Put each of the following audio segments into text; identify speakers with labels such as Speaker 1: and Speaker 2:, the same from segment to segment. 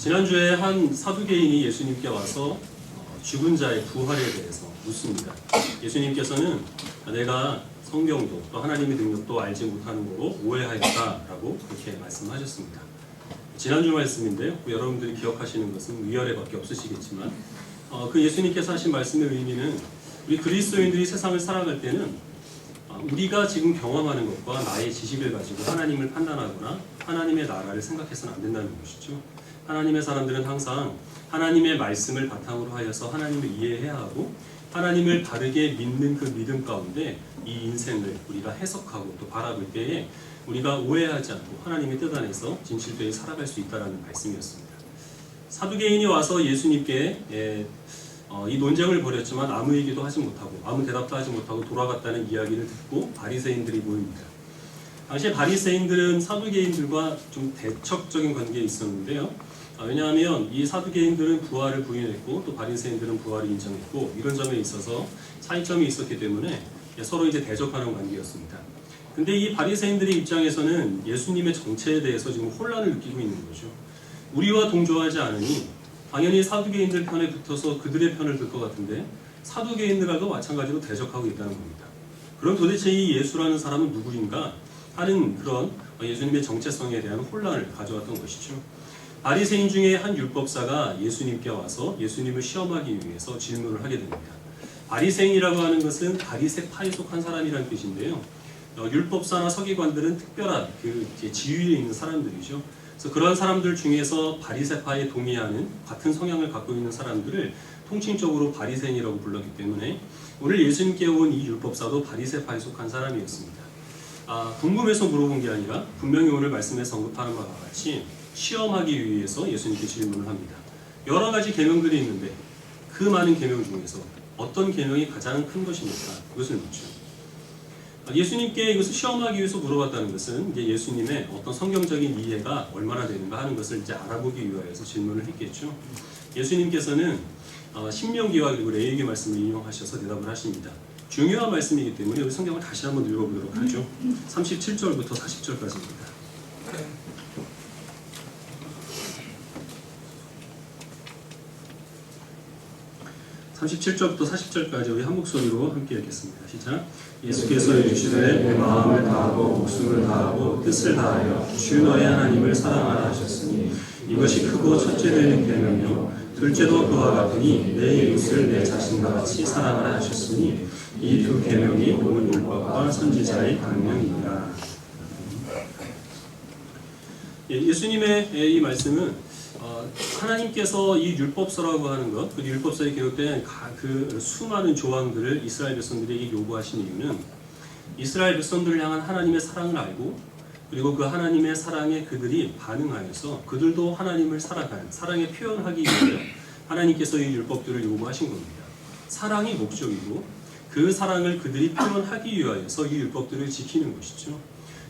Speaker 1: 지난주에 한 사두개인이 예수님께 와서 죽은 자의 부활에 대해서 묻습니다. 예수님께서는 내가 성경도 또 하나님의 능력도 알지 못하는 거로 오해하였다라고 그렇게 말씀하셨습니다. 지난주 말씀인데요. 여러분들이 기억하시는 것은 위아래밖에 없으시겠지만 그 예수님께서 하신 말씀의 의미는 우리 그리스도인들이 세상을 살아갈 때는 우리가 지금 경험하는 것과 나의 지식을 가지고 하나님을 판단하거나 하나님의 나라를 생각해서는 안 된다는 것이죠. 하나님의 사람들은 항상 하나님의 말씀을 바탕으로 하여서 하나님을 이해해야 하고 하나님을 바르게 믿는 그 믿음 가운데 이 인생을 우리가 해석하고 또 바라볼 때에 우리가 오해하지 않고 하나님의 뜻 안에서 진실되게 살아갈 수 있다는 말씀이었습니다. 사두개인이 와서 예수님께 이 논쟁을 벌였지만 아무 얘기도 하지 못하고 아무 대답도 하지 못하고 돌아갔다는 이야기를 듣고 바리새인들이 모입니다. 당시에 바리새인들은 사두개인들과 좀 대척적인 관계에 있었는데요. 왜냐하면 이 사두개인들은 부활을 부인했고 또 바리새인들은 부활을 인정했고 이런 점에 있어서 차이점이 있었기 때문에 서로 이제 대적하는 관계였습니다. 근데 이 바리새인들의 입장에서는 예수님의 정체에 대해서 지금 혼란을 느끼고 있는 거죠. 우리와 동조하지 않으니 당연히 사두개인들 편에 붙어서 그들의 편을 들 것 같은데 사두개인들과도 마찬가지로 대적하고 있다는 겁니다. 그럼 도대체 이 예수라는 사람은 누구인가 하는 그런 예수님의 정체성에 대한 혼란을 가져왔던 것이죠. 바리새인 중에 한 율법사가 예수님께 와서 예수님을 시험하기 위해서 질문을 하게 됩니다. 바리새인이라고 하는 것은 바리새파에 속한 사람이라는 뜻인데요. 율법사나 서기관들은 특별한 그 지위에 있는 사람들이죠. 그래서 그런 사람들 중에서 바리새파에 동의하는 같은 성향을 갖고 있는 사람들을 통칭적으로 바리새인이라고 불렀기 때문에 오늘 예수님께 온 이 율법사도 바리새파에 속한 사람이었습니다. 궁금해서 물어본 게 아니라 분명히 오늘 말씀에서 언급하는 바와 같이 시험하기 위해서 예수님께 질문을 합니다. 여러 가지 계명들이 있는데 그 많은 계명 중에서 어떤 계명이 가장 큰 것입니까? 그것을 묻죠. 예수님께 이것을 시험하기 위해서 물어봤다는 것은 이제 예수님의 어떤 성경적인 이해가 얼마나 되는가 하는 것을 이제 알아보기 위하여서 질문을 했겠죠. 예수님께서는 신명기와 그리고 레위기 말씀을 인용하셔서 대답을 하십니다. 중요한 말씀이기 때문에 우리 성경을 다시 한번 읽어보도록 하죠. 37절부터 40절까지입니다. 37절부터 40절까지 우리 한 목소리로 함께 읽겠습니다. 시작. 예수께서 이르시되 내 마음을 다하고 목숨을 다하고 뜻을 다하여 주 너의 하나님을 사랑하라 하셨으니 이것이 크고 첫째 되는 계명이요 둘째도 그와 같으니 내 이웃을 내 자신과 같이 사랑하라 하셨으니 이 두 계명이 온 율법과 선지자의 강령이니라. 예수님의 이 말씀은 하나님께서 이 율법서라고 하는 것, 그 율법서에 기록된 그 수많은 조항들을 이스라엘 백성들에게 요구하신 이유는 이스라엘 백성들을 향한 하나님의 사랑을 알고 그리고 그 하나님의 사랑에 그들이 반응하여서 그들도 하나님을 사랑하는 사랑에 표현하기 위해 하나님께서 이 율법들을 요구하신 겁니다. 사랑이 목적이고 그 사랑을 그들이 표현하기 위하여서 이 율법들을 지키는 것이죠.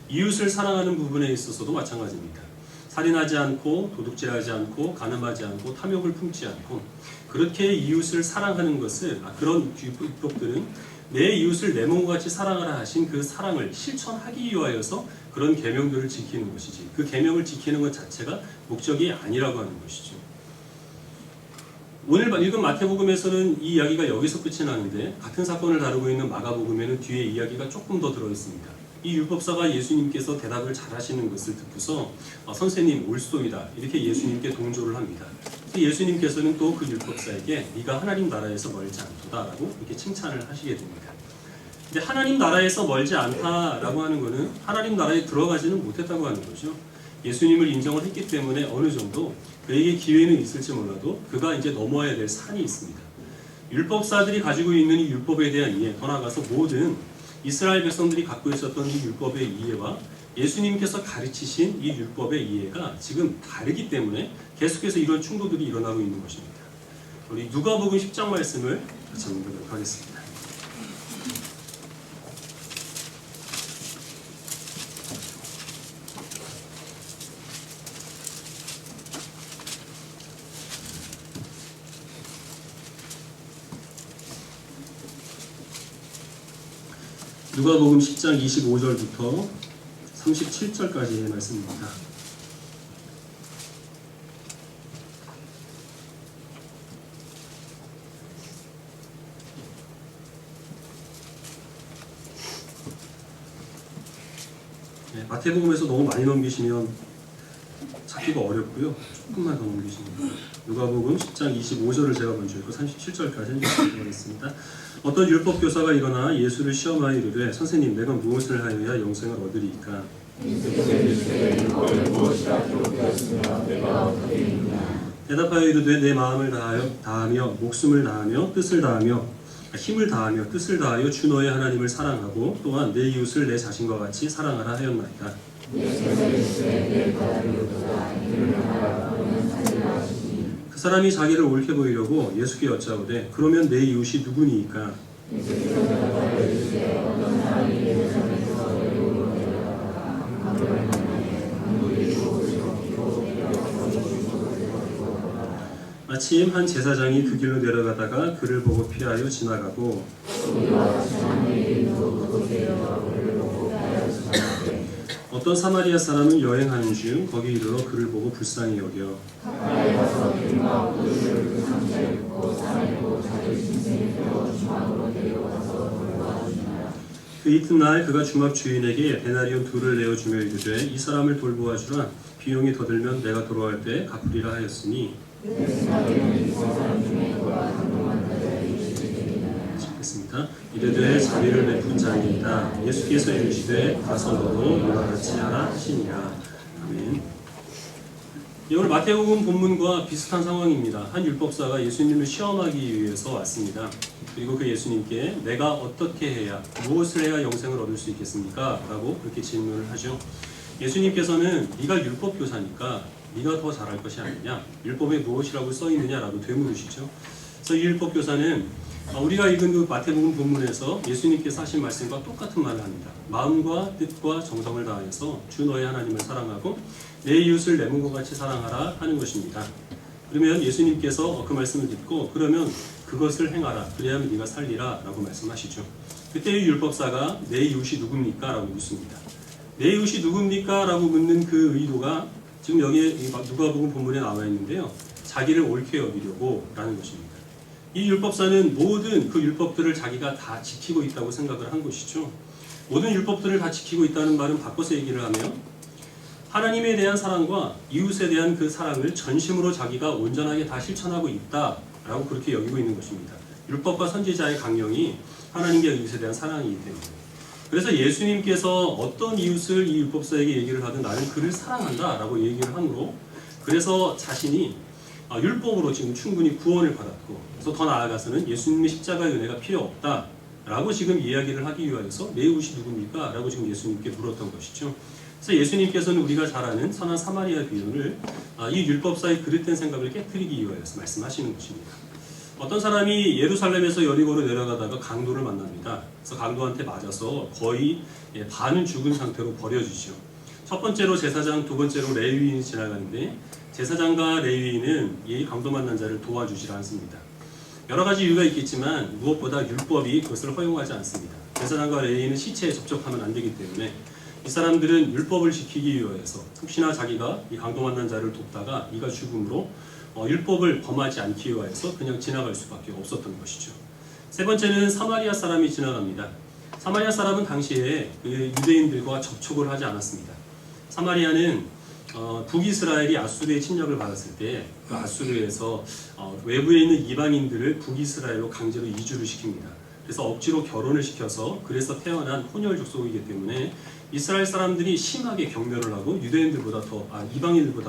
Speaker 1: 이웃을 사랑하는 부분에 있어서도 마찬가지입니다. 살인하지 않고 도둑질하지 않고 간음하지 않고 탐욕을 품지 않고 그렇게 이웃을 사랑하는 것을 그런 율법들은 내 이웃을 내 몸과 같이 사랑하라 하신 그 사랑을 실천하기 위하여서 그런 계명들을 지키는 것이지 그 계명을 지키는 것 자체가 목적이 아니라고 하는 것이죠. 오늘 읽은 마태복음에서는 이 이야기가 여기서 끝이 나는데 같은 사건을 다루고 있는 마가복음에는 뒤에 이야기가 조금 더 들어있습니다. 이 율법사가 예수님께서 대답을 잘 하시는 것을 듣고서 선생님 올소이다 이렇게 예수님께 동조를 합니다. 예수님께서는 또 그 율법사에게 네가 하나님 나라에서 멀지 않도다라고 이렇게 칭찬을 하시게 됩니다. 근데 하나님 나라에서 멀지 않다라고 하는 것은 하나님 나라에 들어가지는 못했다고 하는 거죠. 예수님을 인정을 했기 때문에 어느 정도 그에게 기회는 있을지 몰라도 그가 이제 넘어야 될 산이 있습니다. 율법사들이 가지고 있는 이 율법에 대한 이해, 더 나아가서 모든 이스라엘 백성들이 갖고 있었던 이 율법의 이해와 예수님께서 가르치신 이 율법의 이해가 지금 다르기 때문에 계속해서 이런 충돌들이 일어나고 있는 것입니다. 우리 누가복음 10장 말씀을 같이 읽어보도록 하겠습니다. 누가복음 10장 25절부터 37절까지의 말씀입니다. 네, 마태복음에서 너무 많이 넘기시면 찾기가 어렵고요. 조금만 더 넘기시면 돼요. 누가복음 10장 25절을 제가 먼저 읽고 37절까지 읽겠습니다. 어떤 율법 교사가 일어나 예수를 시험하여 이르되 선생님 내가 무엇을 하여야 영생을 얻으리이까? 대답하여 이르되 내 마음을 다하며 목숨을 다하며 뜻을 다하며 힘을 다하며 뜻을 다하여 주 너의 하나님을 사랑하고 또한 내 이웃을 내 자신과 같이 사랑하라 하였나이다. 그 사람이 자기를 옳게 보이려고 예수께 여짜오되 그러면 내 이웃이 누구니이까? 마침 한 제사장이 그 길로 내려가다가 그를 보고 피하여 지나가고 어떤 사마리아 사람은 여행하는 중 거기 이르러 그를 보고 불쌍히 여겨 그 이튿날 그가 주막 주인에게 데나리온 2를 내어주며 이르되 이 사람을 돌보아 주라. 비용이 더 들면 내가 돌아갈 때 갚으리라 하였으니 읽겠습니다. 이르되 자비를 베푼 자이다. 예수께서 이르시되 가서 너도 이와 같이 하라 하시니라. 아멘. 오늘 마태복음 본문과 비슷한 상황입니다. 한 율법사가 예수님을 시험하기 위해서 왔습니다. 그리고 그 예수님께 내가 어떻게 해야 무엇을 해야 영생을 얻을 수 있겠습니까? 라고 그렇게 질문을 하죠. 예수님께서는 네가 율법교사니까 네가 더 잘할 것이 아니냐, 율법에 무엇이라고 써있느냐라고 되물으시죠. 그래서 이 율법교사는 우리가 읽은 그 마태복음 본문에서 예수님께서 하신 말씀과 똑같은 말을 합니다. 마음과 뜻과 정성을 다해서 주 너의 하나님을 사랑하고 내 이웃을 내 몸과 같이 사랑하라 하는 것입니다. 그러면 예수님께서 그 말씀을 듣고 그러면 그것을 행하라 그래야만 네가 살리라 라고 말씀하시죠. 그때 이 율법사가 내 이웃이 누굽니까? 라고 묻습니다. 내 이웃이 누굽니까? 라고 묻는 그 의도가 지금 여기에 누가복음 본문에 나와 있는데요. 자기를 옳게 여기려고 라는 것입니다. 이 율법사는 모든 그 율법들을 자기가 다 지키고 있다고 생각을 한 것이죠. 모든 율법들을 다 지키고 있다는 말은 바꿔서 얘기를 하면 하나님에 대한 사랑과 이웃에 대한 그 사랑을 전심으로 자기가 온전하게 다 실천하고 있다라고 그렇게 여기고 있는 것입니다. 율법과 선지자의 강령이 하나님과 이웃에 대한 사랑이기 때문에. 그래서 예수님께서 어떤 이웃을 이 율법사에게 얘기를 하든 나는 그를 사랑한다라고 얘기를 함으로 그래서 자신이 율법으로 지금 충분히 구원을 받았고 그래서 더 나아가서는 예수님의 십자가의 은혜가 필요 없다라고 지금 이야기를 하기 위하여서 내 이웃이 누굽니까? 라고 지금 예수님께 물었던 것이죠. 그래서 예수님께서는 우리가 잘 아는 선한 사마리아 비유를 이 율법사의 그릇된 생각을 깨뜨리기 위하여서 말씀하시는 것입니다. 어떤 사람이 예루살렘에서 여리고로 내려가다가 강도를 만납니다. 그래서 강도한테 맞아서 거의 반은 죽은 상태로 버려지죠. 첫 번째로 제사장, 두 번째로 레위인이 지나가는데 제사장과 레위인은 이 강도 만난 자를 도와주지 않습니다. 여러 가지 이유가 있겠지만 무엇보다 율법이 그것을 허용하지 않습니다. 제사장과 레위인은 시체에 접촉하면 안 되기 때문에 이 사람들은 율법을 지키기 위해서 혹시나 자기가 이 강도 만난 자를 돕다가 이가 죽음으로 율법을 범하지 않기 위해서 그냥 지나갈 수밖에 없었던 것이죠. 세 번째는 사마리아 사람이 지나갑니다. 사마리아 사람은 당시에 유대인들과 접촉을 하지 않았습니다. 사마리아는 북이스라엘이 아수르의 침략을 받았을 때 그 아수르에서 외부에 있는 이방인들을 북이스라엘로 강제로 이주를 시킵니다. 그래서 억지로 결혼을 시켜서 그래서 태어난 혼혈 족속이기 때문에 이스라엘 사람들이 심하게 경멸을 하고 이방인들보다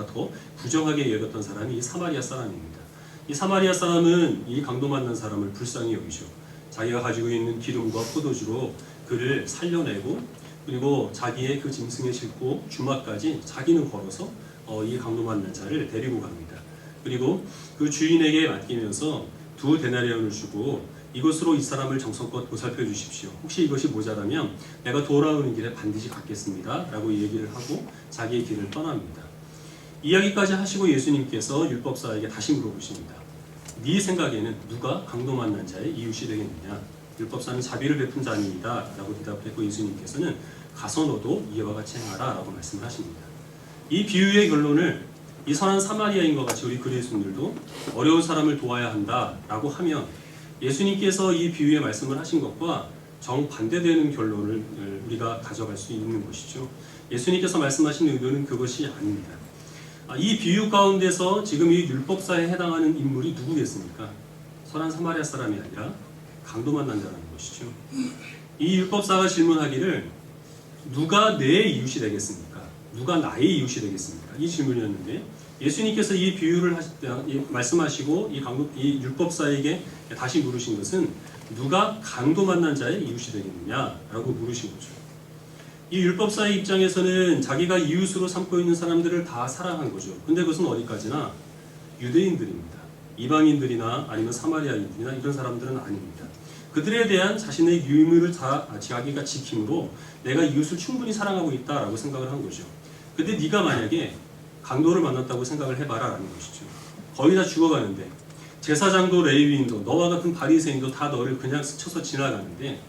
Speaker 1: 더 부정하게 여겼던 사람이 이 사마리아 사람입니다. 이 사마리아 사람은 이 강도 만난 사람을 불쌍히 여기죠. 자기가 가지고 있는 기름과 포도주로 그를 살려내고 그리고 자기의 그 짐승에 싣고 주막까지 자기는 걸어서 이 강도 만난 자를 데리고 갑니다. 그리고 그 주인에게 맡기면서 2 데나리온을 주고 이것으로 이 사람을 정성껏 보살펴 주십시오. 혹시 이것이 모자라면 내가 돌아오는 길에 반드시 갚겠습니다. 라고 얘기를 하고 자기의 길을 떠납니다. 이야기까지 하시고 예수님께서 율법사에게 다시 물어보십니다. 네 생각에는 누가 강도 만난 자의 이웃이 되겠느냐? 율법사는 자비를 베푼 자입니다. 라고 대답했고 예수님께서는 가서 너도 이와 같이 행하라 라고 말씀을 하십니다. 이 비유의 결론을 이 선한 사마리아인과 같이 우리 그리스도인들도 어려운 사람을 도와야 한다 라고 하면 예수님께서 이 비유의 말씀을 하신 것과 정반대되는 결론을 우리가 가져갈 수 있는 것이죠. 예수님께서 말씀하신 의도는 그것이 아닙니다. 이 비유 가운데서 지금 이 율법사에 해당하는 인물이 누구겠습니까? 선한 사마리아 사람이 아니라 강도 만난 자라는 것이죠. 이 율법사가 질문하기를 누가 내 이웃이 되겠습니까? 누가 나의 이웃이 되겠습니까? 이 질문이었는데 예수님께서 이 비유를 말씀하시고 이 율법사에게 다시 물으신 것은 누가 강도 만난 자의 이웃이 되겠느냐라고 물으신 거죠. 이 율법사의 입장에서는 자기가 이웃으로 삼고 있는 사람들을 다 사랑한 거죠. 근데 그것은 어디까지나 유대인들입니다. 이방인들이나 아니면 사마리아인들이나 이런 사람들은 아닙니다. 그들에 대한 자신의 유의무를 다 자기가 지킴으로 내가 이웃을 충분히 사랑하고 있다라고 생각을 한 거죠. 근데 네가 만약에 강도를 만났다고 생각을 해봐라 라는 것이죠. 거의 다 죽어가는데 제사장도 레위인도 너와 같은 바리새인도 다 너를 그냥 스쳐서 지나가는데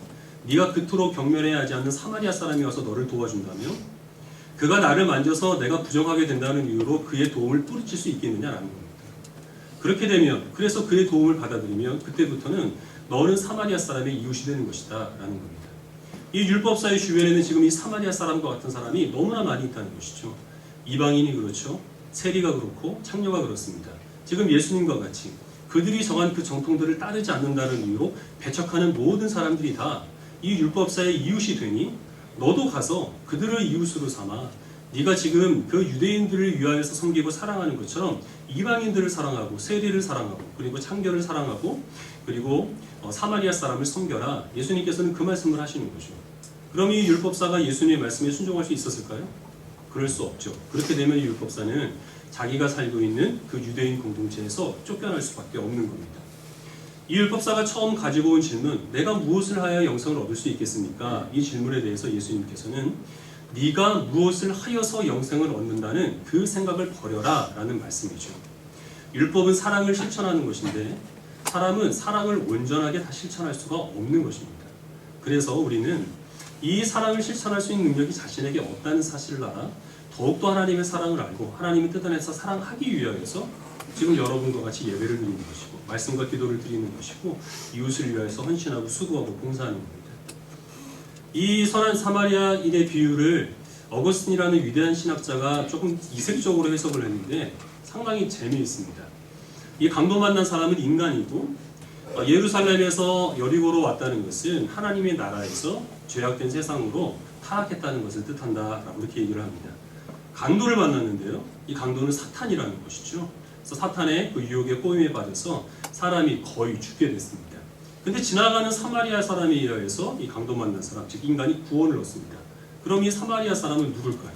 Speaker 1: 네가 그토록 경멸해야 하지 않는 사마리아 사람이 와서 너를 도와준다면 그가 나를 만져서 내가 부정하게 된다는 이유로 그의 도움을 뿌리칠 수 있겠느냐라는 겁니다. 그렇게 되면 그래서 그의 도움을 받아들이면 그때부터는 너는 사마리아 사람의 이웃이 되는 것이다 라는 겁니다. 이 율법사의 주변에는 지금 이 사마리아 사람과 같은 사람이 너무나 많이 있다는 것이죠. 이방인이 그렇죠. 세리가 그렇고 창녀가 그렇습니다. 지금 예수님과 같이 그들이 정한 그 정통들을 따르지 않는다는 이유로 배척하는 모든 사람들이 다 이 율법사의 이웃이 되니 너도 가서 그들을 이웃으로 삼아 네가 지금 그 유대인들을 위하여서 섬기고 사랑하는 것처럼 이방인들을 사랑하고 세리를 사랑하고 그리고 창녀를 사랑하고 그리고 사마리아 사람을 섬겨라. 예수님께서는 그 말씀을 하시는 거죠. 그럼 이 율법사가 예수님의 말씀에 순종할 수 있었을까요? 그럴 수 없죠. 그렇게 되면 이 율법사는 자기가 살고 있는 그 유대인 공동체에서 쫓겨날 수밖에 없는 겁니다. 이 율법사가 처음 가지고 온 질문, 내가 무엇을 하여 영생을 얻을 수 있겠습니까? 이 질문에 대해서 예수님께서는 네가 무엇을 하여서 영생을 얻는다는 그 생각을 버려라 라는 말씀이죠. 율법은 사랑을 실천하는 것인데 사람은 사랑을 온전하게 다 실천할 수가 없는 것입니다. 그래서 우리는 이 사랑을 실천할 수 있는 능력이 자신에게 없다는 사실을 알아 더욱더 하나님의 사랑을 알고 하나님의 뜻 안에서 사랑하기 위하여서 지금 여러분과 같이 예배를 드리는 것이고 말씀과 기도를 드리는 것이고 이웃을 위하여서 헌신하고 수고하고 봉사하는 겁니다. 이 선한 사마리아인의 비유를 어거스틴이라는 위대한 신학자가 조금 이색적으로 해석을 했는데 상당히 재미있습니다. 이 강도 만난 사람은 인간이고 예루살렘에서 여리고로 왔다는 것은 하나님의 나라에서 죄악된 세상으로 타락했다는 것을 뜻한다라고 이렇게 얘기를 합니다. 강도를 만났는데요. 이 강도는 사탄이라는 것이죠. 그래서 사탄의 그 유혹에 꼬임에 빠져서 사람이 거의 죽게 됐습니다. 근데 지나가는 사마리아 사람에 의해서 이 강도 만난 사람, 즉 인간이 구원을 얻습니다. 그럼 이 사마리아 사람은 누굴까요?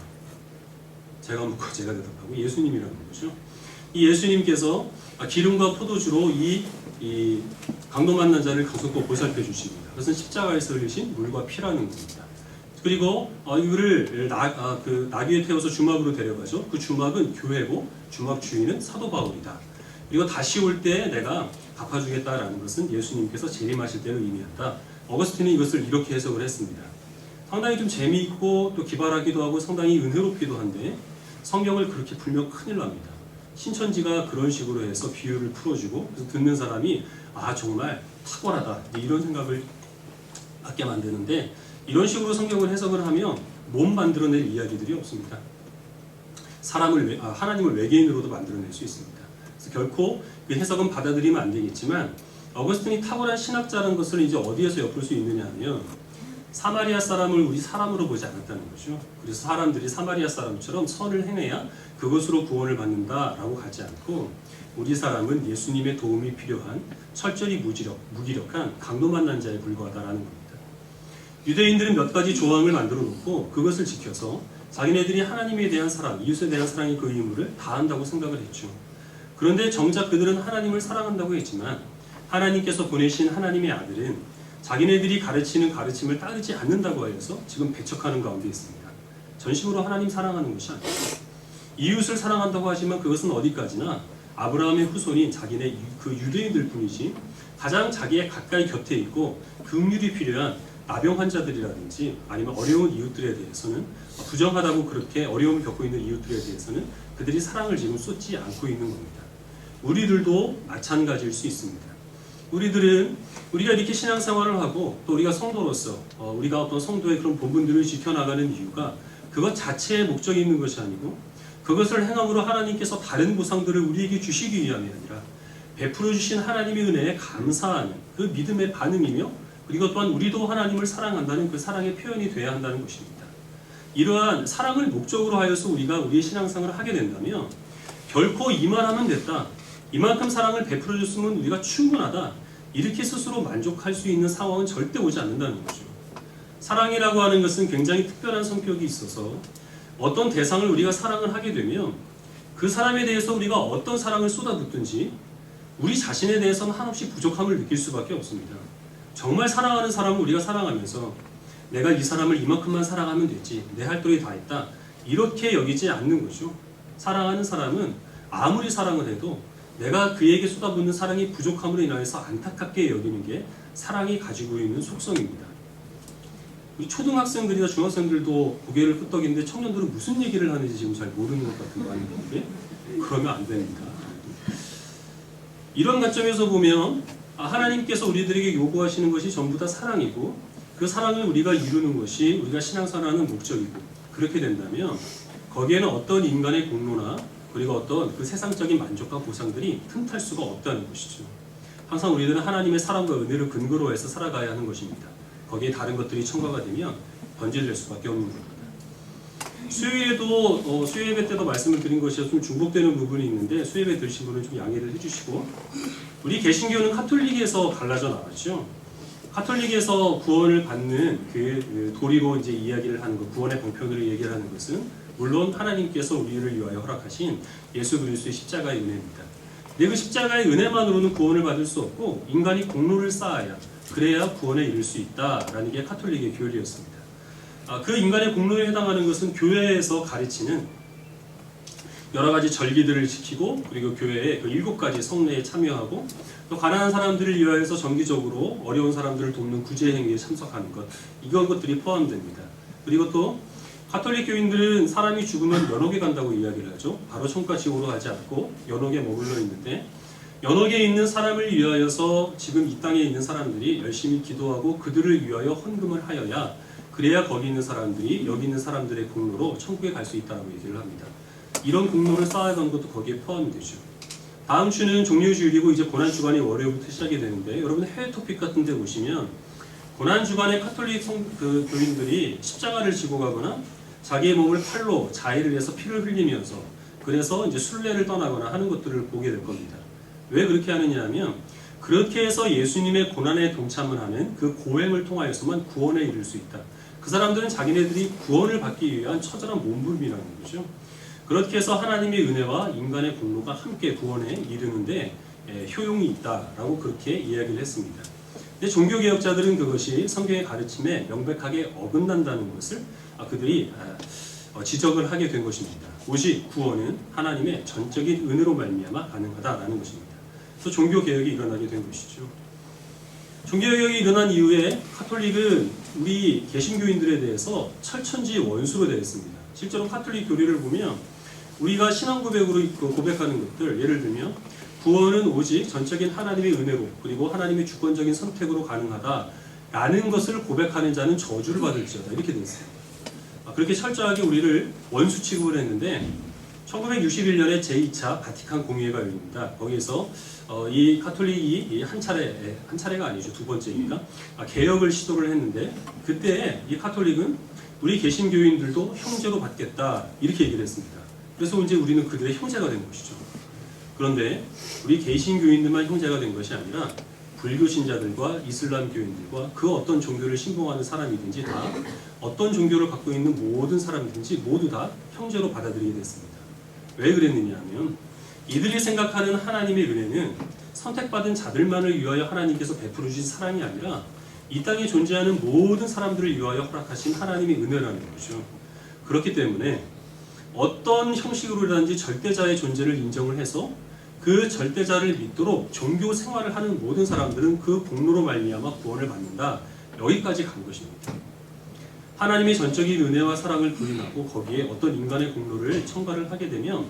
Speaker 1: 제가 묻고 제가 대답하고 예수님이라는 거죠. 이 예수님께서 기름과 포도주로 이 강도 만난 자를 가슴고 보살펴 주십니다. 그것은 십자가에서 흘리신 물과 피라는 겁니다. 그리고 이거를 나귀에 태워서 주막으로 데려가죠. 그 주막은 교회고 주막 주인은 사도 바울이다. 그리고 다시 올 때 내가 갚아주겠다라는 것은 예수님께서 재림하실 때를 의미한다. 어거스틴은 이것을 이렇게 해석을 했습니다. 상당히 좀 재미있고 또 기발하기도 하고 상당히 은혜롭기도 한데 성경을 그렇게 풀면 큰일 납니다. 신천지가 그런 식으로 해서 비유를 풀어주고 그래서 듣는 사람이 정말 탁월하다 이런 생각을 갖게 만드는데 이런 식으로 성경을 해석을 하면 못 만들어낼 이야기들이 없습니다. 하나님을 외계인으로도 만들어낼 수 있습니다. 그래서 결코 그 해석은 받아들이면 안 되겠지만 어거스틴이 탁월한 신학자라는 것을 이제 어디에서 엿볼 수 있느냐 하면 사마리아 사람을 우리 사람으로 보지 않았다는 거죠. 그래서 사람들이 사마리아 사람처럼 선을 행해야 그것으로 구원을 받는다라고 가지 않고 우리 사람은 예수님의 도움이 필요한 철저히 무기력한 강도 만난 자에 불과하다라는 겁니다. 유대인들은 몇 가지 조항을 만들어 놓고 그것을 지켜서 자기네들이 하나님에 대한 사랑, 이웃에 대한 사랑의 그 의무를 다한다고 생각을 했죠. 그런데 정작 그들은 하나님을 사랑한다고 했지만 하나님께서 보내신 하나님의 아들은 자기네들이 가르치는 가르침을 따르지 않는다고 하여서 지금 배척하는 가운데 있습니다. 전심으로 하나님 사랑하는 것이 아니에요. 이웃을 사랑한다고 하지만 그것은 어디까지나 아브라함의 후손인 자기네 그 유대인들 뿐이지 가장 자기의 가까이 곁에 있고 긍휼이 필요한 나병 환자들이라든지 아니면 어려운 이웃들에 대해서는 부정하다고 그렇게 어려움을 겪고 있는 이웃들에 대해서는 그들이 사랑을 지금 쏟지 않고 있는 겁니다. 우리들도 마찬가지일 수 있습니다. 우리가 이렇게 신앙생활을 하고 또 우리가 성도로서 우리가 어떤 성도의 그런 본분들을 지켜나가는 이유가 그것 자체에 목적이 있는 것이 아니고 그것을 행함으로 하나님께서 다른 보상들을 우리에게 주시기 위함이 아니라 베풀어 주신 하나님의 은혜에 감사하는 그 믿음의 반응이며 그리고 또한 우리도 하나님을 사랑한다는 그 사랑의 표현이 돼야 한다는 것입니다. 이러한 사랑을 목적으로 하여서 우리가 우리의 신앙생활을 하게 된다면 결코 이만 하면 됐다, 이만큼 사랑을 베풀어 줬으면 우리가 충분하다, 이렇게 스스로 만족할 수 있는 상황은 절대 오지 않는다는 거죠. 사랑이라고 하는 것은 굉장히 특별한 성격이 있어서 어떤 대상을 우리가 사랑을 하게 되면 그 사람에 대해서 우리가 어떤 사랑을 쏟아붓든지 우리 자신에 대해서는 한없이 부족함을 느낄 수밖에 없습니다. 정말 사랑하는 사람을 우리가 사랑하면서 내가 이 사람을 이만큼만 사랑하면 되지, 내 할 도리 다 했다, 이렇게 여기지 않는 거죠. 사랑하는 사람은 아무리 사랑을 해도 내가 그에게 쏟아붓는 사랑이 부족함으로 인하여서 안타깝게 여기는 게 사랑이 가지고 있는 속성입니다. 우리 초등학생들이나 중학생들도 고개를 끄덕이는데 청년들은 무슨 얘기를 하는지 지금 잘 모르는 것 같은 거 아닌데 그러면 안 됩니다. 이런 관점에서 보면 하나님께서 우리들에게 요구하시는 것이 전부 다 사랑이고 그 사랑을 우리가 이루는 것이 우리가 신앙생활하는 목적이고, 그렇게 된다면 거기에는 어떤 인간의 공로나 그리고 어떤 그 세상적인 만족과 보상들이 틈탈 수가 없다는 것이죠. 항상 우리들은 하나님의 사랑과 은혜를 근거로 해서 살아가야 하는 것입니다. 거기에 다른 것들이 첨가가 되면 번제될 수밖에 없는 겁니다. 수요일에도 수요예배 때도 말씀을 드린 것이 좀 중복되는 부분이 있는데 수요예배 들으신 분은 좀 양해를 해주시고, 우리 개신교는 카톨릭에서 갈라져 나왔죠. 카톨릭에서 구원을 받는 그 도리로 이제 이야기를 하는 것, 구원의 방편으로 얘기를 하는 것은 물론 하나님께서 우리를 위하여 허락하신 예수 그리스도의 십자가의 은혜입니다. 근데 그 십자가의 은혜만으로는 구원을 받을 수 없고 인간이 공로를 쌓아야, 그래야 구원에 이를 수 있다라는 게 카톨릭의 교리였습니다. 그 인간의 공로에 해당하는 것은 교회에서 가르치는 여러 가지 절기들을 지키고 그리고 교회의 그 7가지 성례에 참여하고 또 가난한 사람들을 위하여서 정기적으로 어려운 사람들을 돕는 구제 행위에 참석하는 것, 이런 것들이 포함됩니다. 그리고 또 가톨릭 교인들은 사람이 죽으면 연옥에 간다고 이야기를 하죠. 바로 천과 지옥으로 가지 않고 연옥에 머물러 있는데, 연옥에 있는 사람을 위하여서 지금 이 땅에 있는 사람들이 열심히 기도하고 그들을 위하여 헌금을 하여야, 그래야 거기 있는 사람들이 여기 있는 사람들의 공로로 천국에 갈 수 있다고 얘기를 합니다. 이런 공로를 쌓아가는 것도 거기에 포함이 되죠. 다음 주는 종료주일이고 이제 고난주간이 월요일부터 시작이 되는데, 여러분 해외 토픽 같은 데 보시면 고난주간에 카톨릭 교인들이 십자가를 지고 가거나 자기의 몸을 팔로 자해를 해서 피를 흘리면서 그래서 이제 순례를 떠나거나 하는 것들을 보게 될 겁니다. 왜 그렇게 하느냐 하면 그렇게 해서 예수님의 고난에 동참을 하는 그 고행을 통하여서만 구원에 이를 수 있다. 그 사람들은 자기네들이 구원을 받기 위한 처절한 몸부림이라는 거죠. 그렇게 해서 하나님의 은혜와 인간의 공로가 함께 구원에 이르는데 효용이 있다라고 그렇게 이야기를 했습니다. 근데 종교개혁자들은 그것이 성경의 가르침에 명백하게 어긋난다는 것을 그들이 지적을 하게 된 것입니다. 오직 구원은 하나님의 전적인 은혜로 말미암아 가능하다라는 것입니다. 그래서 종교개혁이 일어나게 된 것이죠. 종교개혁이 일어난 이후에 카톨릭은 우리 개신교인들에 대해서 철천지 원수로 되었습니다. 실제로 카톨릭 교리를 보면 우리가 신앙 고백으로 고백하는 것들, 예를 들면 구원은 오직 전적인 하나님의 은혜로 그리고 하나님의 주권적인 선택으로 가능하다라는 것을 고백하는 자는 저주를 받을지어다, 이렇게 되어 있습니다. 그렇게 철저하게 우리를 원수 취급을 했는데 1961년에 제2차 바티칸 공의회가 열립니다. 거기에서 이 카톨릭이 한 차례가 아니죠, 2번째입니다. 개혁을 시도를 했는데 그때 이 카톨릭은 우리 개신교인들도 형제로 받겠다, 이렇게 얘기를 했습니다. 그래서 이제 우리는 그들의 형제가 된 것이죠. 그런데 우리 개신교인들만 형제가 된 것이 아니라 불교 신자들과 이슬람 교인들과 그 어떤 종교를 신봉하는 사람이든지 다 어떤 종교를 갖고 있는 모든 사람이든지 모두 다 형제로 받아들이게 됐습니다. 왜 그랬느냐 하면 이들이 생각하는 하나님의 은혜는 선택받은 자들만을 위하여 하나님께서 베풀어 주신 사랑이 아니라 이 땅에 존재하는 모든 사람들을 위하여 허락하신 하나님의 은혜라는 거죠. 그렇기 때문에 어떤 형식으로든지 절대자의 존재를 인정을 해서 그 절대자를 믿도록 종교 생활을 하는 모든 사람들은 그 공로로 말미암아 구원을 받는다, 여기까지 간 것입니다. 하나님의 전적인 은혜와 사랑을 부인하고 거기에 어떤 인간의 공로를 첨가를 하게 되면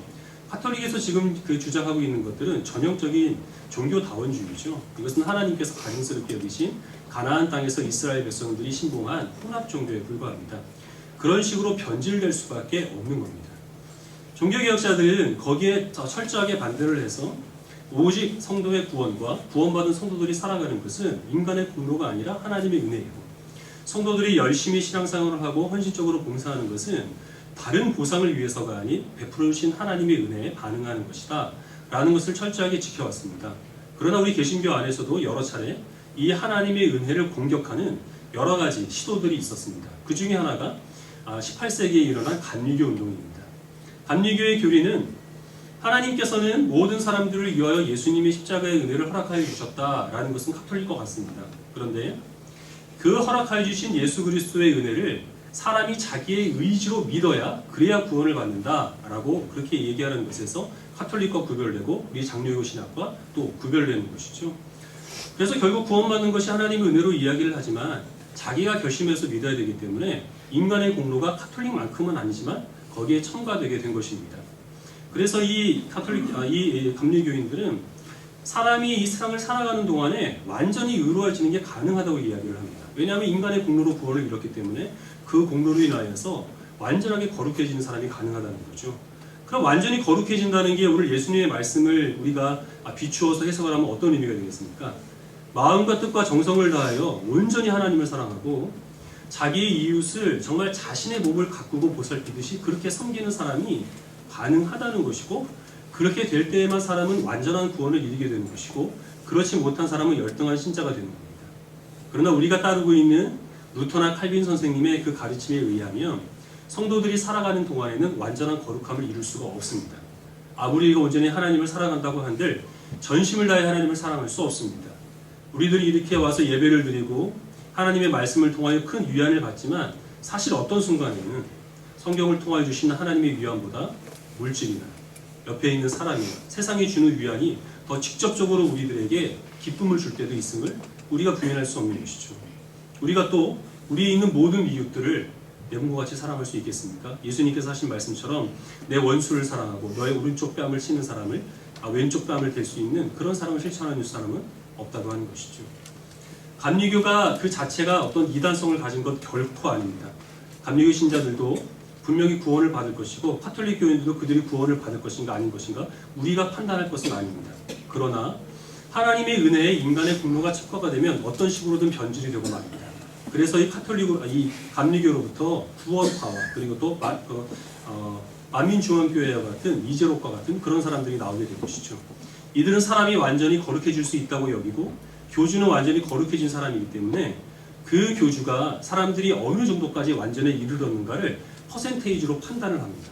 Speaker 1: 카톨릭에서 지금 그 주장하고 있는 것들은 전형적인 종교다원주의죠. 이것은 하나님께서 가증스럽게 여기신 가나안 땅에서 이스라엘 백성들이 신봉한 혼합 종교에 불과합니다. 그런 식으로 변질될 수밖에 없는 겁니다. 종교개혁자들은 거기에 철저하게 반대를 해서 오직 성도의 구원과 구원받은 성도들이 살아가는 것은 인간의 공로가 아니라 하나님의 은혜이고, 성도들이 열심히 신앙생활을 하고 헌신적으로 봉사하는 것은 다른 보상을 위해서가 아닌 베풀어 주신 하나님의 은혜에 반응하는 것이다 라는 것을 철저하게 지켜왔습니다. 그러나 우리 개신교 안에서도 여러 차례 이 하나님의 은혜를 공격하는 여러 가지 시도들이 있었습니다. 그 중에 하나가 18세기에 일어난 감리교 운동입니다. 감리교의 교리는 하나님께서는 모든 사람들을 위하여 예수님의 십자가의 은혜를 허락하여 주셨다라는 것은 카톨릭과 같습니다. 그런데 그 허락하여 주신 예수 그리스도의 은혜를 사람이 자기의 의지로 믿어야 그래야 구원을 받는다라고 그렇게 얘기하는 것에서 카톨릭과 구별되고 우리 장로교 신학과 또 구별되는 것이죠. 그래서 결국 구원받는 것이 하나님의 은혜로 이야기를 하지만 자기가 결심해서 믿어야 되기 때문에 인간의 공로가 카톨릭만큼은 아니지만 거기에 첨가되게 된 것입니다. 그래서 이 감리교인들은 사람이 이 세상을 살아가는 동안에 완전히 의로워지는 게 가능하다고 이야기를 합니다. 왜냐하면 인간의 공로로 구원을 이뤘기 때문에 그 공로로 인하여서 완전하게 거룩해지는 사람이 가능하다는 거죠. 그럼 완전히 거룩해진다는 게 오늘 예수님의 말씀을 우리가 비추어서 해석을 하면 어떤 의미가 되겠습니까? 마음과 뜻과 정성을 다하여 온전히 하나님을 사랑하고 자기의 이웃을 정말 자신의 몸을 가꾸고 보살피듯이 그렇게 섬기는 사람이 가능하다는 것이고, 그렇게 될 때에만 사람은 완전한 구원을 이루게 되는 것이고, 그렇지 못한 사람은 열등한 신자가 되는 겁니다. 그러나 우리가 따르고 있는 루터나 칼빈 선생님의 그 가르침에 의하면 성도들이 살아가는 동안에는 완전한 거룩함을 이룰 수가 없습니다. 아무리 온전히 하나님을 사랑한다고 한들 전심을 다해 하나님을 사랑할 수 없습니다. 우리들이 이렇게 와서 예배를 드리고 하나님의 말씀을 통하여 큰 위안을 받지만 사실 어떤 순간에는 성경을 통하여 주시는 하나님의 위안보다 물질이나 옆에 있는 사람이나 세상이 주는 위안이 더 직접적으로 우리들에게 기쁨을 줄 때도 있음을 우리가 부인할 수 없는 것이죠. 우리가 또 우리에 있는 모든 이웃들을 내 몸과 같이 사랑할 수 있겠습니까? 예수님께서 하신 말씀처럼 내 원수를 사랑하고 너의 오른쪽 뺨을 치는 사람을 왼쪽 뺨을 댈 수 있는 그런 사랑을 실천하는 사람은 없다고 하는 것이죠. 감리교가 그 자체가 어떤 이단성을 가진 것 결코 아닙니다. 감리교 신자들도 분명히 구원을 받을 것이고 카톨릭 교인들도 그들이 구원을 받을 것인가 아닌 것인가 우리가 판단할 것은 아닙니다. 그러나 하나님의 은혜에 인간의 공로가 첩과가 되면 어떤 식으로든 변질이 되고 말입니다. 그래서 이 감리교로부터 구원파와 그리고 또 만민중앙교회와 같은 이재록과 같은 그런 사람들이 나오게 될 것이죠. 이들은 사람이 완전히 거룩해질 수 있다고 여기고 교주는 완전히 거룩해진 사람이기 때문에 그 교주가 사람들이 어느 정도까지 완전에 이르렀는가를 퍼센테이지로 판단을 합니다.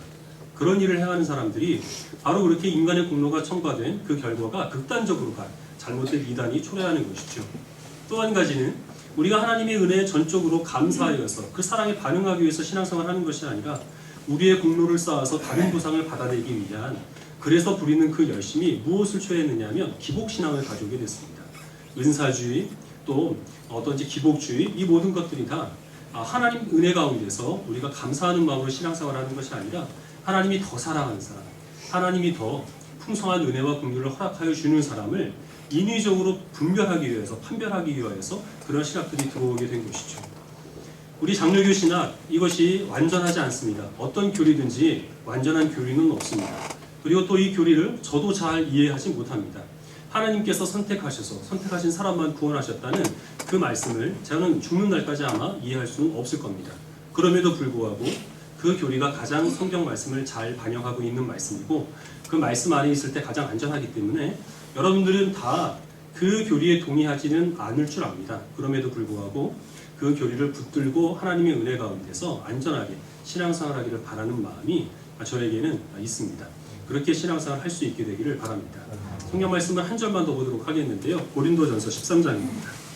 Speaker 1: 그런 일을 행하는 사람들이 바로 그렇게 인간의 공로가 첨가된 그 결과가 극단적으로 잘못된 이단이 초래하는 것이죠. 또 한 가지는 우리가 하나님의 은혜에 전적으로 감사하여서 그 사랑에 반응하기 위해서 신앙생활을 하는 것이 아니라 우리의 공로를 쌓아서 다른 보상을 받아내기 위한, 그래서 부리는 그 열심이 무엇을 초래했느냐 하면 기복신앙을 가져오게 됐습니다. 은사주의 또 어떤지 기복주의, 이 모든 것들이 다 하나님 은혜 가운데서 우리가 감사하는 마음으로 신앙생활을 하는 것이 아니라 하나님이 더 사랑하는 사람, 하나님이 더 풍성한 은혜와 긍휼을 허락하여 주는 사람을 인위적으로 분별하기 위해서, 판별하기 위해서 그런 신학들이 들어오게 된 것이죠. 우리 장로교 신학, 이것이 완전하지 않습니다. 어떤 교리든지 완전한 교리는 없습니다. 그리고 또 이 교리를 저도 잘 이해하지 못합니다. 하나님께서 선택하신 사람만 구원하셨다는 그 말씀을 저는 죽는 날까지 아마 이해할 수는 없을 겁니다. 그럼에도 불구하고 그 교리가 가장 성경 말씀을 잘 반영하고 있는 말씀이고 그 말씀 안에 있을 때 가장 안전하기 때문에 여러분들은 다 그 교리에 동의하지는 않을 줄 압니다. 그럼에도 불구하고 그 교리를 붙들고 하나님의 은혜 가운데서 안전하게 신앙생활 하기를 바라는 마음이 저에게는 있습니다. 그렇게 신앙생활 할 수 있게 되기를 바랍니다. 성경 말씀을 한 절만 더 보도록 하겠는데요. 고린도전서 13장입니다.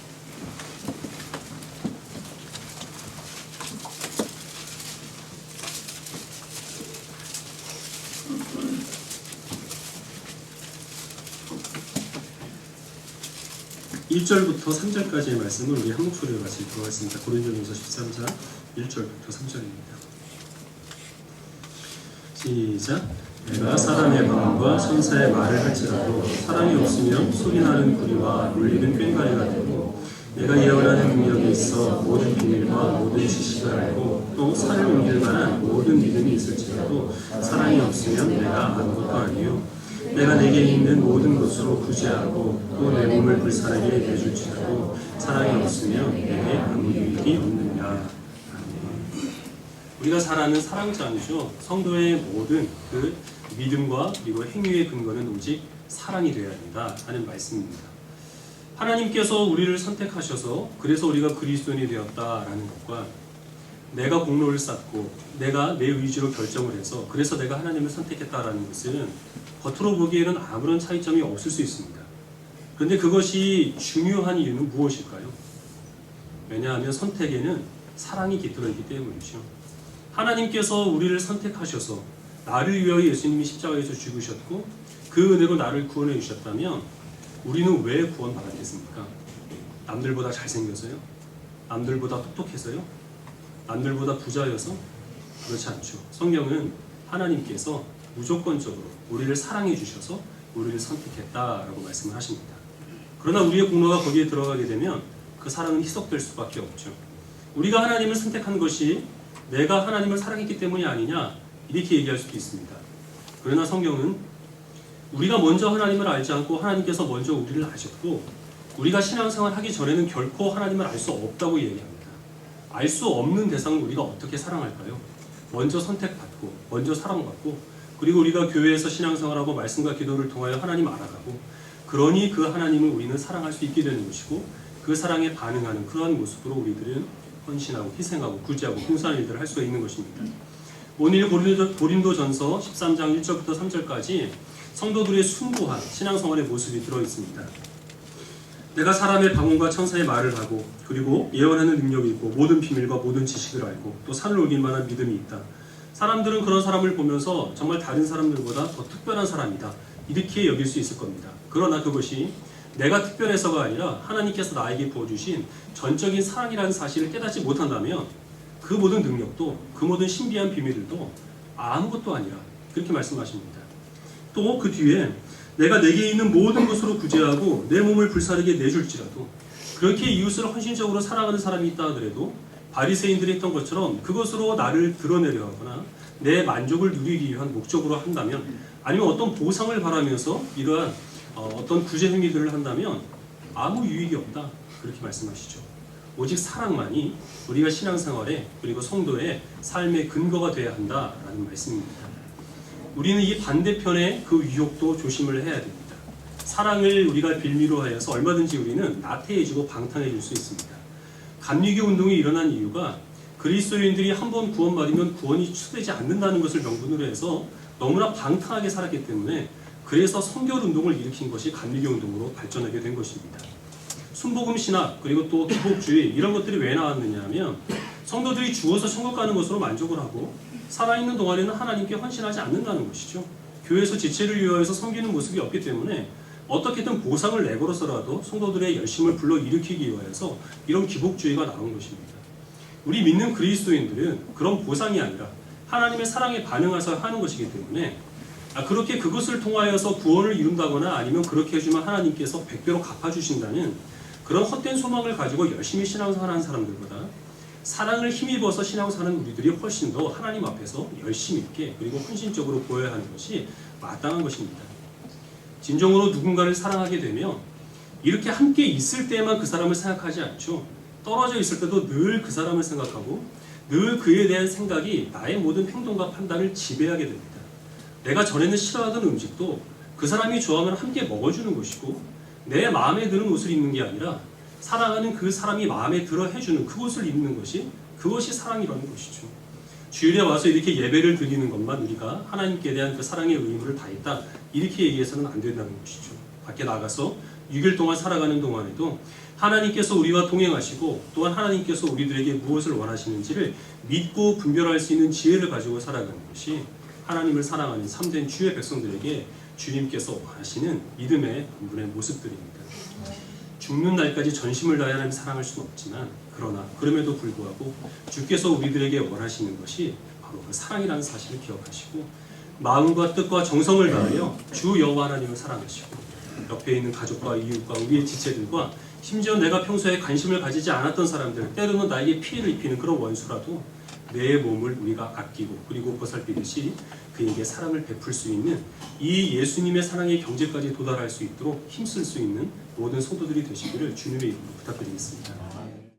Speaker 1: (1절부터) (3절까지의) 말씀을 우리 한 목소리로 같이 읽어보겠습니다. 고린도전서 13장 1절부터 3절입니다. 시작. 내가 사람의 마음과 천사의 말을 할지라도 사랑이 없으면 소리나는 구리와 울리는 꽹과리가 되고 내가 예언하는 능력이 있어 모든 비밀과 모든 지식을 알고 또 산을 옮길 만한 모든 믿음이 있을지라도 사랑이 없으면 내가 아무것도 아니요 내가 내게 있는 모든 것으로 구제하고 또 내 몸을 불사르게 내줄지라도 사랑이 없으면 내게 아무 유익이 없느냐. 아멘. 우리가 잘 아는 사랑장이죠. 성도의 모든 그 믿음과 그리고 행위의 근거는 오직 사랑이 되어야 한다 하는 말씀입니다. 하나님께서 우리를 선택하셔서 그래서 우리가 그리스도인이 되었다라는 것과 내가 공로를 쌓고 내가 내 의지로 결정을 해서 그래서 내가 하나님을 선택했다라는 것은 겉으로 보기에는 아무런 차이점이 없을 수 있습니다. 그런데 그것이 중요한 이유는 무엇일까요? 왜냐하면 선택에는 사랑이 깃들어 있기 때문이죠. 하나님께서 우리를 선택하셔서 나를 위하여 예수님이 십자가에서 죽으셨고 그 은혜로 나를 구원해 주셨다면 우리는 왜 구원받았겠습니까? 남들보다 잘생겨서요? 남들보다 똑똑해서요? 남들보다 부자여서? 그렇지 않죠. 성경은 하나님께서 무조건적으로 우리를 사랑해 주셔서 우리를 선택했다라고 말씀을 하십니다. 그러나 우리의 공로가 거기에 들어가게 되면 그 사랑은 희석될 수밖에 없죠. 우리가 하나님을 선택한 것이 내가 하나님을 사랑했기 때문이 아니냐 이렇게 얘기할 수도 있습니다. 그러나 성경은 우리가 먼저 하나님을 알지 않고 하나님께서 먼저 우리를 아셨고 우리가 신앙생활 하기 전에는 결코 하나님을 알 수 없다고 얘기합니다. 알 수 없는 대상을 우리가 어떻게 사랑할까요? 먼저 선택받고 먼저 사랑받고 그리고 우리가 교회에서 신앙생활하고 말씀과 기도를 통하여 하나님 알아가고 그러니 그 하나님을 우리는 사랑할 수 있게 되는 것이고 그 사랑에 반응하는 그러한 모습으로 우리들은 헌신하고 희생하고 구제하고 봉사하는 일들을 할 수가 있는 것입니다. 오늘 고린도전서 13장 1절부터 3절까지 성도들의 순고한 신앙생활의 모습이 들어있습니다. 내가 사람의 방언과 천사의 말을 하고 그리고 예언하는 능력이 있고 모든 비밀과 모든 지식을 알고 또 산을 옮길 만한 믿음이 있다. 사람들은 그런 사람을 보면서 정말 다른 사람들보다 더 특별한 사람이다 이렇게 여길 수 있을 겁니다. 그러나 그것이 내가 특별해서가 아니라 하나님께서 나에게 부어주신 전적인 사랑이라는 사실을 깨닫지 못한다면 그 모든 능력도 그 모든 신비한 비밀들도 아무것도 아니라 그렇게 말씀하십니다. 또 그 뒤에 내가 내게 있는 모든 것으로 구제하고 내 몸을 불사르게 내줄지라도 그렇게 이웃을 헌신적으로 사랑하는 사람이 있다 하더라도 바리새인들이 했던 것처럼 그것으로 나를 드러내려 하거나 내 만족을 누리기 위한 목적으로 한다면 아니면 어떤 보상을 바라면서 이러한 어떤 구제 행위들을 한다면 아무 유익이 없다 그렇게 말씀하시죠. 오직 사랑만이 우리가 신앙생활에 그리고 성도의 삶의 근거가 되어야 한다라는 말씀입니다. 우리는 이 반대편의 그 유혹도 조심을 해야 됩니다. 사랑을 우리가 빌미로 하여서 얼마든지 우리는 나태해지고 방탕해질 수 있습니다. 감리교 운동이 일어난 이유가 그리스도인들이 한번 구원받으면 구원이 취소되지 않는다는 것을 명분으로 해서 너무나 방탕하게 살았기 때문에 그래서 성결 운동을 일으킨 것이 감리교 운동으로 발전하게 된 것입니다. 순복음 신학 그리고 또 기복주의 이런 것들이 왜 나왔느냐 하면 성도들이 죽어서 천국 가는 것으로 만족을 하고 살아있는 동안에는 하나님께 헌신하지 않는다는 것이죠. 교회에서 지체를 위하여서 섬기는 모습이 없기 때문에 어떻게든 보상을 내걸어서라도 성도들의 열심을 불러일으키기 위하여서 이런 기복주의가 나온 것입니다. 우리 믿는 그리스도인들은 그런 보상이 아니라 하나님의 사랑에 반응해서 하는 것이기 때문에 그렇게 그것을 통하여서 구원을 이룬다거나 아니면 그렇게 해주면 하나님께서 100배로 갚아주신다는 그런 헛된 소망을 가지고 열심히 신앙생활하는 사람들보다 사랑을 힘입어서 신앙생활하는 우리들이 훨씬 더 하나님 앞에서 열심 있게 그리고 헌신적으로 보여야 하는 것이 마땅한 것입니다. 진정으로 누군가를 사랑하게 되면 이렇게 함께 있을 때만 그 사람을 생각하지 않죠. 떨어져 있을 때도 늘 그 사람을 생각하고 늘 그에 대한 생각이 나의 모든 행동과 판단을 지배하게 됩니다. 내가 전에는 싫어하던 음식도 그 사람이 좋아하면 함께 먹어주는 것이고 내 마음에 드는 옷을 입는 게 아니라 사랑하는 그 사람이 마음에 들어 해주는 그것을 입는 것이 그것이 사랑이라는 것이죠. 주일에 와서 이렇게 예배를 드리는 것만 우리가 하나님께 대한 그 사랑의 의무를 다했다 이렇게 얘기해서는 안 된다는 것이죠. 밖에 나가서 6일 동안 살아가는 동안에도 하나님께서 우리와 동행하시고 또한 하나님께서 우리들에게 무엇을 원하시는지를 믿고 분별할 수 있는 지혜를 가지고 살아가는 것이 하나님을 사랑하는 참된 주의 백성들에게 주님께서 원하시는 믿음의 본분의 모습들입니다. 죽는 날까지 전심을 다해 하나님을 사랑할 수는 없지만 그러나 그럼에도 불구하고 주께서 우리들에게 원하시는 것이 바로 그 사랑이라는 사실을 기억하시고 마음과 뜻과 정성을 다하여 주 여호와 하나님을 사랑하시고 옆에 있는 가족과 이웃과 우리의 지체들과 심지어 내가 평소에 관심을 가지지 않았던 사람들, 때로는 나에게 피해를 입히는 그런 원수라도 내 몸을 우리가 아끼고 그리고 보살피듯이 그에게 사랑을 베풀 수 있는 이 예수님의 사랑의 경지까지 도달할 수 있도록 힘쓸 수 있는 모든 성도들이 되시기를 주님의 이름으로 부탁드리겠습니다.